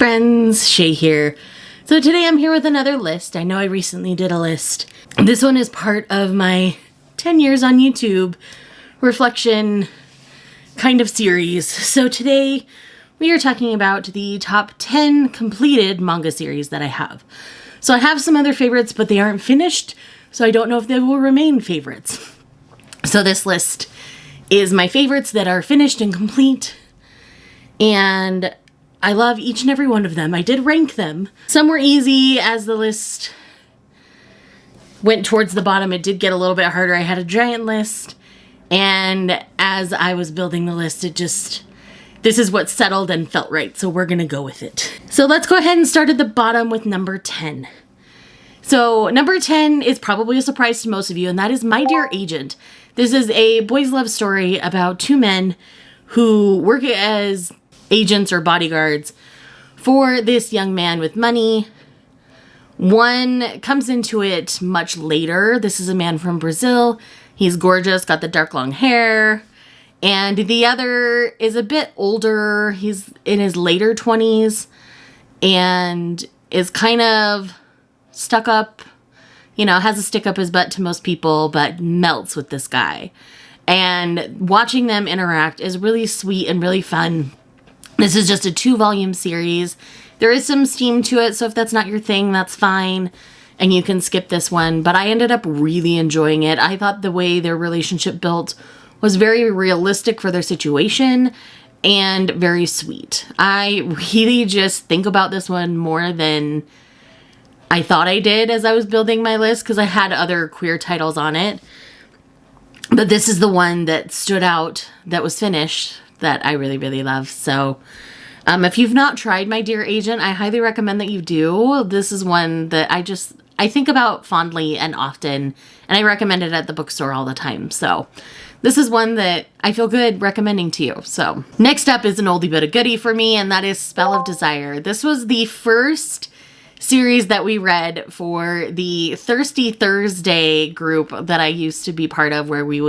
friends, Shay here. So today I'm here with another list. I know I recently did a list. This one is part of my 10 years on YouTube reflection kind of series. So today we are talking about the top 10 completed manga series that I have. So I have some other favorites, but they aren't finished, so I don't know if they will remain favorites. So this list is my favorites that are finished and complete, and I love each and every one of them. I did rank them. Some were easy. As the list went towards the bottom, it did get a little bit harder. I had a giant list, and as I was building the list, this is what settled and felt right, so we're gonna go with it. So let's go ahead and start at the bottom with number 10. So number 10 is probably a surprise to most of you, and that is My Dear Agent. This is a boys' love story about two men who work as agents or bodyguards for this young man with money. One comes into it much later. This is a man from Brazil. He's gorgeous, got the dark long hair. And the other is a bit older. He's in his later 20s and is kind of stuck up, has a stick up his butt to most people, but melts with this guy. And watching them interact is really sweet and really fun. This is just a 2-volume series. There is some steam to it, so if that's not your thing, that's fine, and you can skip this one. But I ended up really enjoying it. I thought the way their relationship built was very realistic for their situation and very sweet. I really just think about this one more than I thought I did as I was building my list, because I had other queer titles on it. But this is the one that stood out, that was finished, that I really, really love. So if you've not tried My Dear Agent, I highly recommend that you do. This is one that I think about fondly and often, and I recommend it at the bookstore all the time. So this is one that I feel good recommending to you. So next up is an oldie but a goodie for me, and that is Spell of Desire. This was the first series that we read for the Thirsty Thursday group that I used to be part of, where we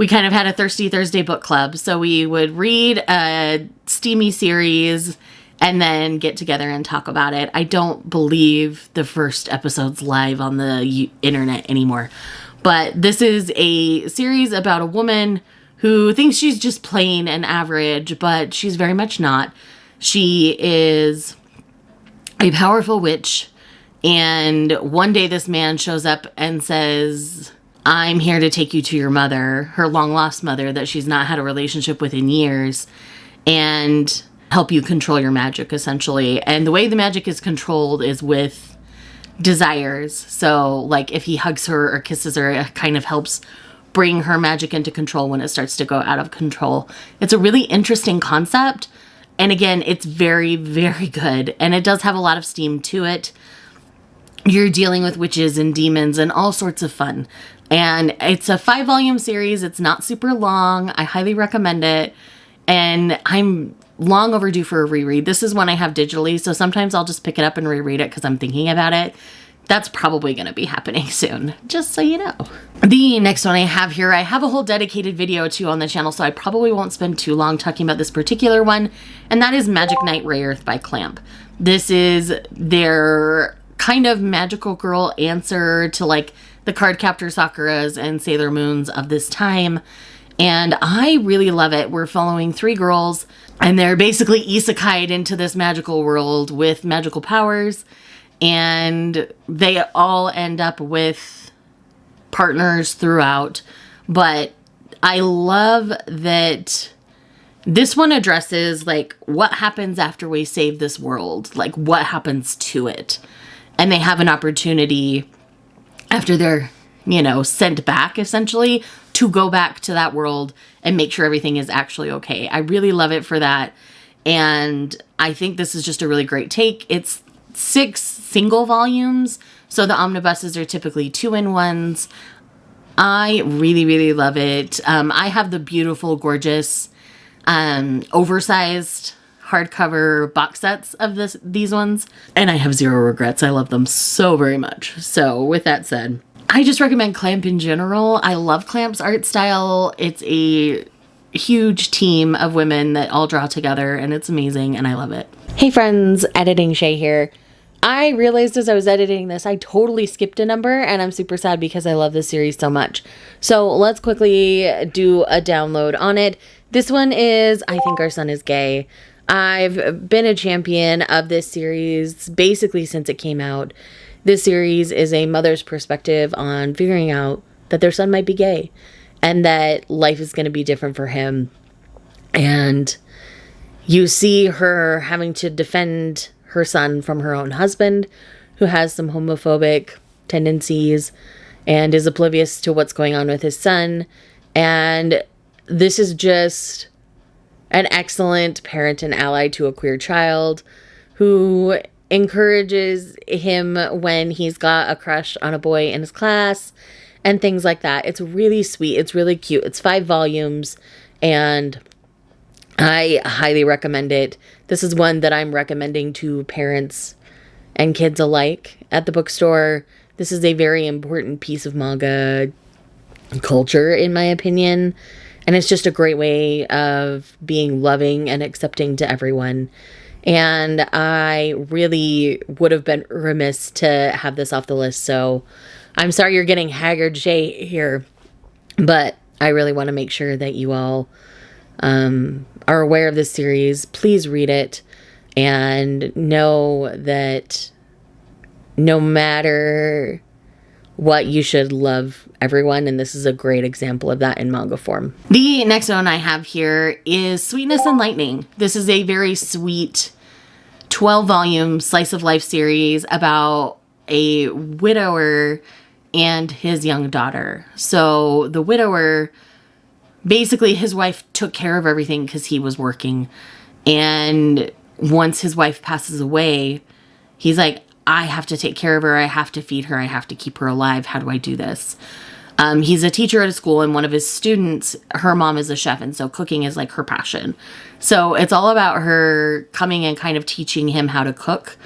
kind of had a Thirsty Thursday book club. So we would read a steamy series and then get together and talk about it. I don't believe the first episode's live on the internet anymore. But this is a series about a woman who thinks she's just plain and average, but she's very much not. She is a powerful witch, and one day this man shows up and says, "I'm here to take you to your mother," her long-lost mother that she's not had a relationship with in years, and help you control your magic, essentially. And the way the magic is controlled is with desires. So, like, if he hugs her or kisses her, it kind of helps bring her magic into control when it starts to go out of control. It's a really interesting concept. And again, it's very, very good. And it does have a lot of steam to it. You're dealing with witches and demons and all sorts of fun. And it's a 5-volume series. It's not super long. I highly recommend it. And I'm long overdue for a reread. This is one I have digitally, so sometimes I'll just pick it up and reread it because I'm thinking about it. That's probably going to be happening soon, just so you know. The next one I have here, I have a whole dedicated video to on the channel, so I probably won't spend too long talking about this particular one, and that is Magic Knight Rayearth by Clamp. This is their kind of magical girl answer to like the Cardcaptor Sakuras and Sailor Moons of this time, and I really love it. We're following 3 girls, and they're basically isekai'd into this magical world with magical powers, and they all end up with partners throughout. But I love that this one addresses like what happens after we save this world, like what happens to it. And they have an opportunity after they're, sent back essentially to go back to that world and make sure everything is actually okay. I really love it for that. And I think this is just a really great take. It's 6 single volumes, so the omnibuses are typically 2-in-1s. I really, really love it. I have the beautiful, gorgeous, oversized hardcover box sets of these ones, and I have zero regrets. I love them so very much. So with that said, I just recommend Clamp in general. I love Clamp's art style. It's a huge team of women that all draw together, and it's amazing, and I love it. Hey friends, Editing Shay here. I realized as I was editing this, I totally skipped a number, and I'm super sad because I love this series so much. So let's quickly do a download on it. This one is I Think Our Son Is Gay. I've been a champion of this series basically since it came out. This series is a mother's perspective on figuring out that their son might be gay and that life is going to be different for him. And you see her having to defend her son from her own husband, who has some homophobic tendencies and is oblivious to what's going on with his son. And this is just an excellent parent and ally to a queer child who encourages him when he's got a crush on a boy in his class and things like that. It's really sweet. It's really cute. It's 5 volumes, and I highly recommend it. This is one that I'm recommending to parents and kids alike at the bookstore. This is a very important piece of manga culture, in my opinion. And it's just a great way of being loving and accepting to everyone. And I really would have been remiss to have this off the list. So I'm sorry you're getting Haggard Shay here. But I really want to make sure that you all are aware of this series. Please read it and know that no matter what, you should love everyone, and this is a great example of that in manga form. The next one I have here is Sweetness and Lightning. This is a very sweet 12-volume slice of life series about a widower and his young daughter. So the widower, basically his wife took care of everything because he was working, and once his wife passes away, he's like, I have to take care of her, I have to feed her, I have to keep her alive. How do I do this? He's a teacher at a school, and one of his students, her mom is a chef, and so cooking is like her passion. So it's all about her coming and kind of teaching him how to cook.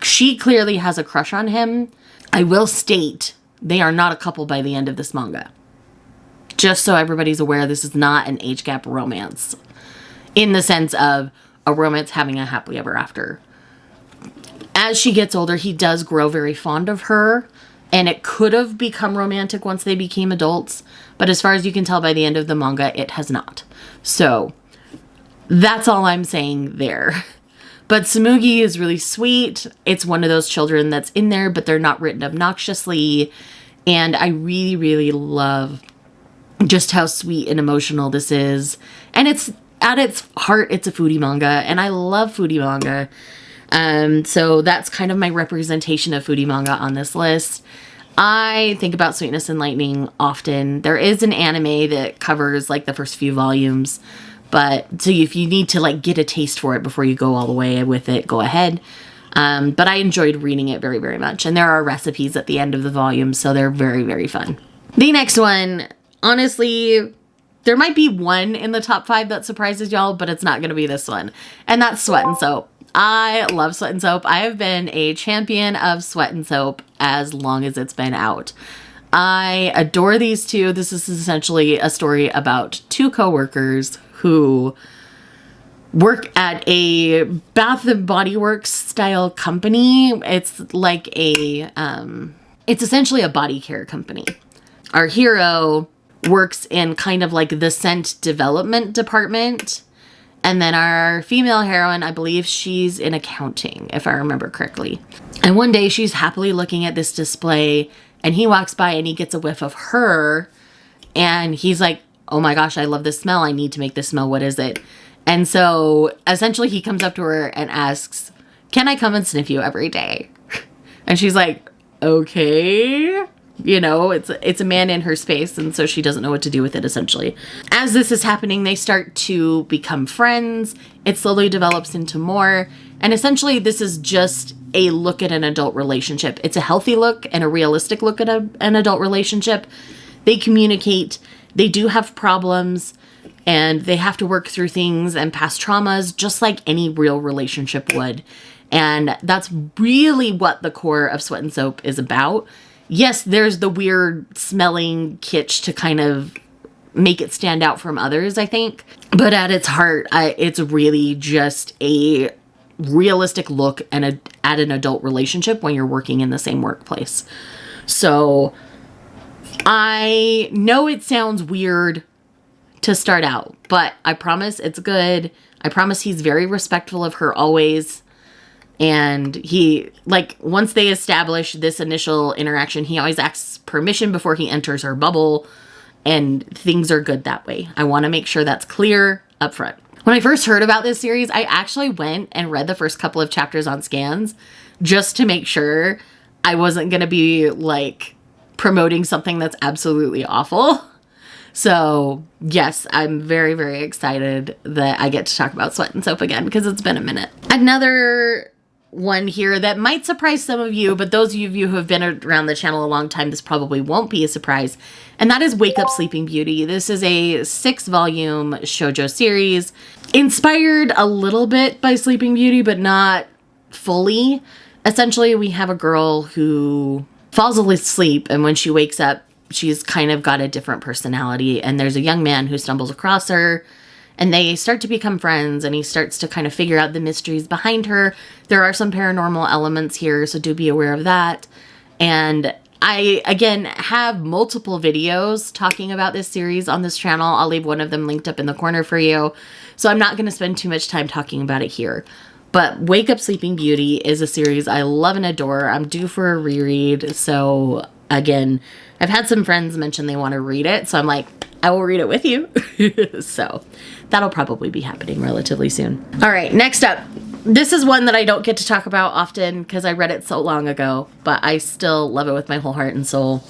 She clearly has a crush on him. I will state they are not a couple by the end of this manga. Just so everybody's aware, this is not an age gap romance in the sense of a romance having a happily ever after. As she gets older, he does grow very fond of her, and it could have become romantic once they became adults, but as far as you can tell by the end of the manga, it has not. So that's all I'm saying there. But Tsumugi is really sweet. It's one of those children that's in there, but they're not written obnoxiously, and I really, really love just how sweet and emotional this is. And it's, at its heart, it's a foodie manga, and I love foodie manga. So that's kind of my representation of foodie manga on this list. I think about Sweetness and Lightning often. There is an anime that covers like the first few volumes, but so if you need to like get a taste for it before you go all the way with it, go ahead. But I enjoyed reading it very, very much. And there are recipes at the end of the volume, so they're very, very fun. The next one, honestly, there might be one in the top 5 that surprises y'all, but it's not going to be this one. And that's Sweat and Soap. I love Sweat and Soap. I have been a champion of Sweat and Soap as long as it's been out. I adore these two. This is essentially a story about 2 co-workers who work at a Bath and Body Works style company. It's like a, it's essentially a body care company. Our hero works in kind of like the scent development department. And then our female heroine, I believe she's in accounting, if I remember correctly. And one day she's happily looking at this display, and he walks by and he gets a whiff of her. And he's like, oh my gosh, I love this smell. I need to make this smell. What is it? And so essentially he comes up to her and asks, can I come and sniff you every day? And she's like, okay. You know, it's a man in her space, and so she doesn't know what to do with it, essentially. As this is happening, they start to become friends. It slowly develops into more. And essentially, this is just a look at an adult relationship. It's a healthy look and a realistic look at an adult relationship. They communicate. They do have problems, and they have to work through things and past traumas, just like any real relationship would. And that's really what the core of Sweat and Soap is about. Yes, there's the weird smelling kitsch to kind of make it stand out from others, I think. But at its heart, it's really just a realistic look at an adult relationship when you're working in the same workplace. So I know it sounds weird to start out, but I promise it's good. I promise he's very respectful of her always. And he, like, once they establish this initial interaction, he always asks permission before he enters her bubble, and things are good that way. I want to make sure that's clear up front. When I first heard about this series, I actually went and read the first couple of chapters on scans just to make sure I wasn't going to be, like, promoting something that's absolutely awful. So, yes, I'm very, very excited that I get to talk about Sweat and Soap again because it's been a minute. Another one here that might surprise some of you, but those of you who have been around the channel a long time, this probably won't be a surprise. And that is Wake Up Sleeping Beauty. This is a 6-volume shoujo series, inspired a little bit by Sleeping Beauty, but not fully. Essentially, we have a girl who falls asleep, and when she wakes up, she's kind of got a different personality, and there's a young man who stumbles across her, and they start to become friends, and he starts to kind of figure out the mysteries behind her. There are some paranormal elements here, so do be aware of that. And I, again, have multiple videos talking about this series on this channel. I'll leave one of them linked up in the corner for you. So I'm not going to spend too much time talking about it here. But Wake Up Sleeping Beauty is a series I love and adore. I'm due for a reread. So, again, I've had some friends mention they want to read it. So I'm like, I will read it with you. So that'll probably be happening relatively soon. All right, next up. This is one that I don't get to talk about often because I read it so long ago, but I still love it with my whole heart and soul.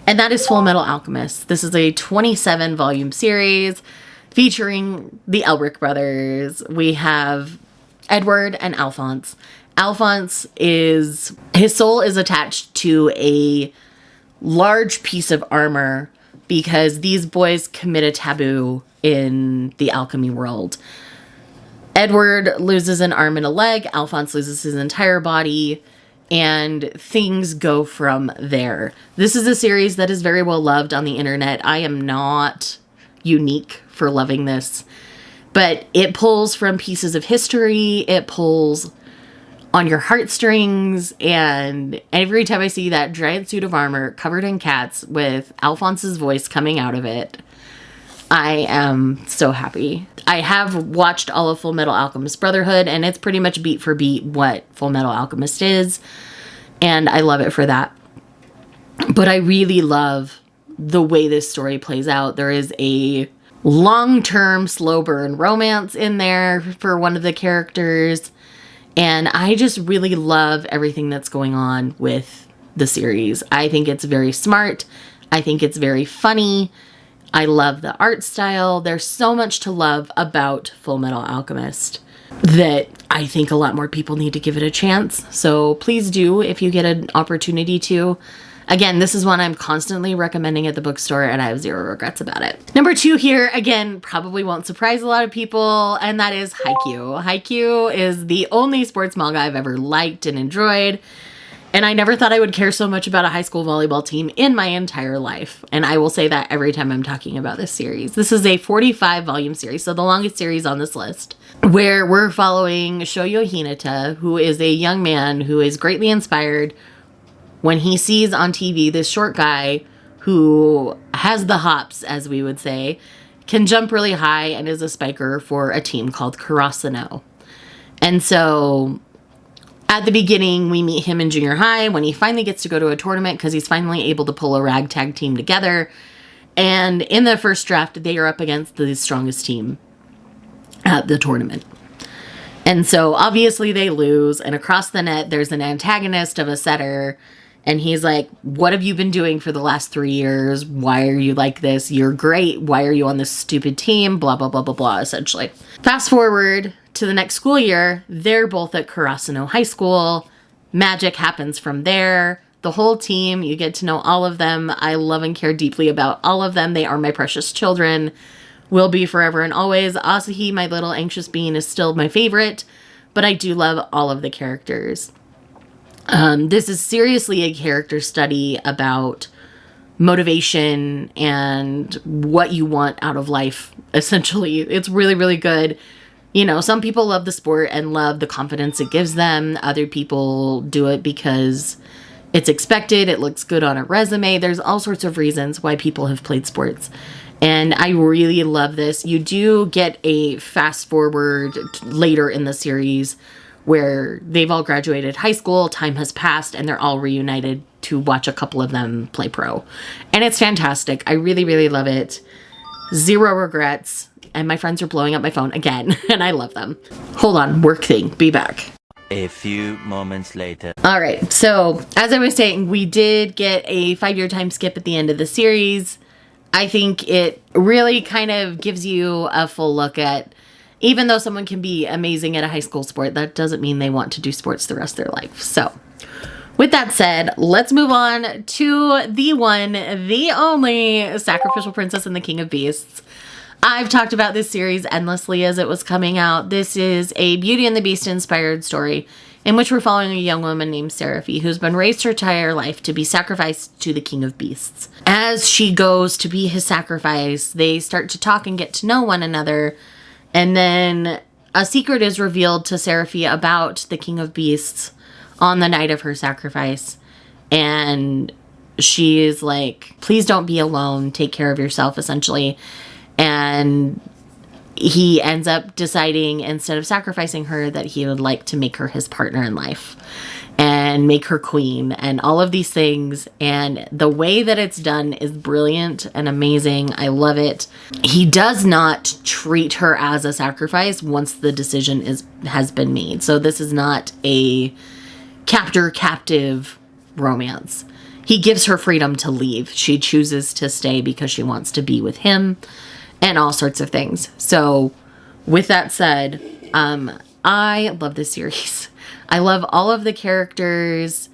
And that is Fullmetal Alchemist. This is a 27-volume series featuring the Elric brothers. We have Edward and Alphonse. Alphonse his soul is attached to a large piece of armor because these boys commit a taboo in the alchemy world. Edward loses an arm and a leg. Alphonse loses his entire body, and things go from there. This is a series that is very well loved on the internet. I am not unique for loving this, but it pulls from pieces of history. It pulls on your heartstrings, and every time I see that giant suit of armor covered in cats with Alphonse's voice coming out of it, I am so happy. I have watched all of Fullmetal Alchemist Brotherhood, and it's pretty much beat for beat what Fullmetal Alchemist is, and I love it for that. But I really love the way this story plays out. There is a long-term slow burn romance in there for one of the characters, and I just really love everything that's going on with the series. I think it's very smart. I think it's very funny. I love the art style. There's so much to love about Fullmetal Alchemist that I think a lot more people need to give it a chance. So please do if you get an opportunity to. Again, this is one I'm constantly recommending at the bookstore, and I have zero regrets about it. Number 2 here, again, probably won't surprise a lot of people, and that is Haikyuu. Haikyuu is the only sports manga I've ever liked and enjoyed, and I never thought I would care so much about a high school volleyball team in my entire life, and I will say that every time I'm talking about this series. This is a 45-volume series, so the longest series on this list, where we're following Shoyo Hinata, who is a young man who is greatly inspired when he sees on TV this short guy who has the hops, as we would say, can jump really high, and is a spiker for a team called Karasuno. And so at the beginning, we meet him in junior high when he finally gets to go to a tournament because he's finally able to pull a ragtag team together. And in the first draft, they are up against the strongest team at the tournament. And so obviously they lose, and across the net, there's an antagonist of a setter. And he's like, what have you been doing for the last 3 years? Why are you like this? You're great. Why are you on this stupid team? Blah, blah, blah, blah, blah, essentially. Fast forward to the next school year. They're both at Karasuno High School. Magic happens from there. The whole team, you get to know all of them. I love and care deeply about all of them. They are my precious children. Will be forever and always. Asahi, my little anxious bean, is still my favorite. But I do love all of the characters. This is seriously a character study about motivation and what you want out of life, essentially. It's really, really good. You know, some people love the sport and love the confidence it gives them. Other people do it because it's expected. It looks good on a resume. There's all sorts of reasons why people have played sports. And I really love this. You do get a fast forward later in the series where they've all graduated high school, time has passed, and they're all reunited to watch a couple of them play pro. And it's fantastic. I really, really love it. Zero regrets. And my friends are blowing up my phone again, and I love them. Hold on, work thing. Be back. A few moments later. All right, so as I was saying, we did get a 5-year time skip at the end of the series. I think it really kind of gives you a full look at, even though someone can be amazing at a high school sport, that doesn't mean they want to do sports the rest of their life. So with that said, let's move on to the one, the only Sacrificial Princess and the King of Beasts. I've talked about this series endlessly as it was coming out. This is a Beauty and the Beast inspired story in which we're following a young woman named Seraphie who's been raised her entire life to be sacrificed to the King of Beasts. As she goes to be his sacrifice, they start to talk and get to know one another, and then a secret is revealed to Seraphie about the King of Beasts on the night of her sacrifice, and she is like, please don't be alone, take care of yourself, essentially. And he ends up deciding, instead of sacrificing her, that he would like to make her his partner in life and make her queen and all of these things. And the way that it's done is brilliant and amazing. I love it. He does not treat her as a sacrifice once the decision has been made. So this is not a captor-captive romance. He gives her freedom to leave. She chooses to stay because she wants to be with him. And all sorts of things. So with that said, I love this series. I love all of the characters.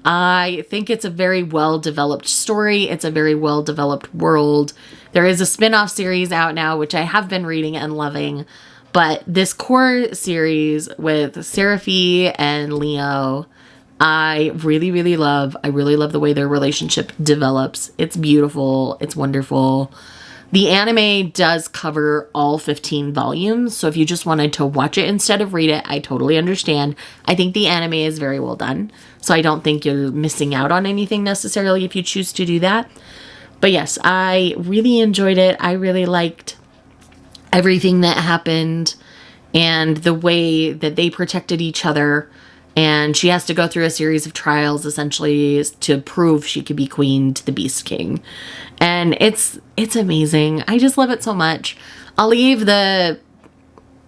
I think it's a very well-developed story. It's a very well-developed world. There is a spin-off series out now, which I have been reading and loving. But this core series with Seraphie and Leo, I really, really love. I really love the way their relationship develops. It's beautiful. It's wonderful. The anime does cover all 15 volumes, so if you just wanted to watch it instead of read it, I totally understand. I think the anime is very well done, so I don't think you're missing out on anything necessarily if you choose to do that. But yes, I really enjoyed it. I really liked everything that happened and the way that they protected each other. And she has to go through a series of trials, essentially, to prove she could be queen to the Beast King. And it's amazing. I just love it so much. I'll leave the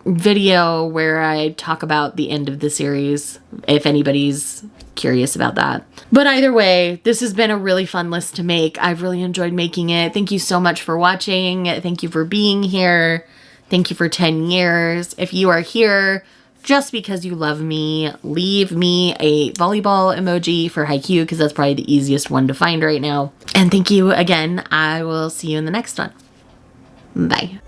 video where I talk about the end of the series, if anybody's curious about that. But either way, this has been a really fun list to make. I've really enjoyed making it. Thank you so much for watching. Thank you for being here. Thank you for 10 years. If you are here just because you love me, leave me a volleyball emoji for Haikyuu because that's probably the easiest one to find right now. And thank you again. I will see you in the next one. Bye.